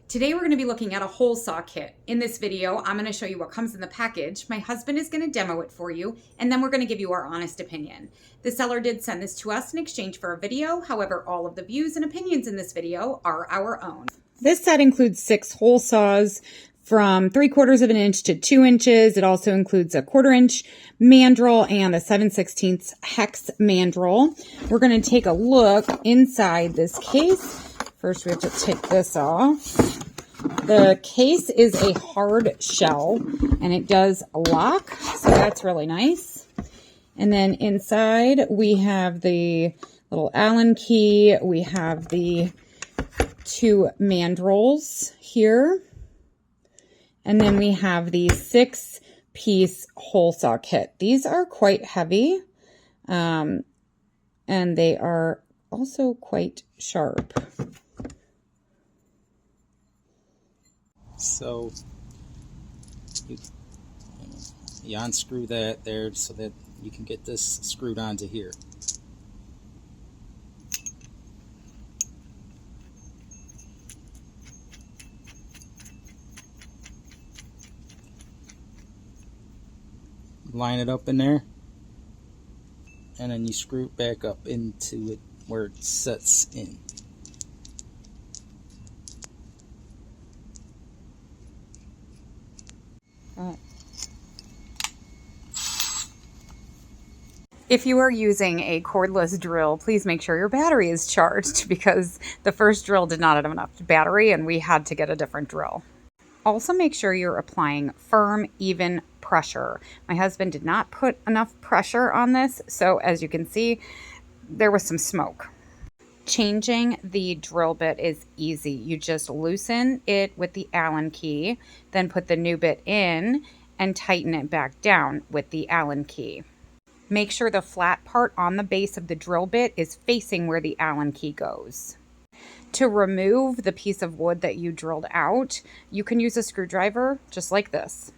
Today we're going to be looking at a hole saw kit. In this video, I'm going to show you what comes in the package. My husband is going to demo it for you, and then we're going to give you our honest opinion. The seller did send this to us in exchange for a video. However, all of the views and opinions in this video are our own. This set includes 6 hole saws from 3/4 of an inch to 2 inches. It also includes a 1/4 inch mandrel and a 7/16 hex mandrel. We're going to take a look inside this case. First, we have to take this off. The case is a hard shell, and it does lock, so that's really nice. And then inside, we have the little Allen key. We have the 2 mandrels here. And then we have the 6-piece hole saw kit. These are quite heavy, and they are also quite sharp. So you unscrew that there so that you can get this screwed onto here. Line it up in there, and then you screw it back up into it where it sets in. If you are using a cordless drill, please make sure your battery is charged because the first drill did not have enough battery and we had to get a different drill. Also make sure you're applying firm, even pressure. My husband did not put enough pressure on this, so as you can see, there was some smoke. Changing the drill bit is easy. You just loosen it with the Allen key, then put the new bit in and tighten it back down with the Allen key. Make sure the flat part on the base of the drill bit is facing where the Allen key goes. To remove the piece of wood that you drilled out, you can use a screwdriver just like this.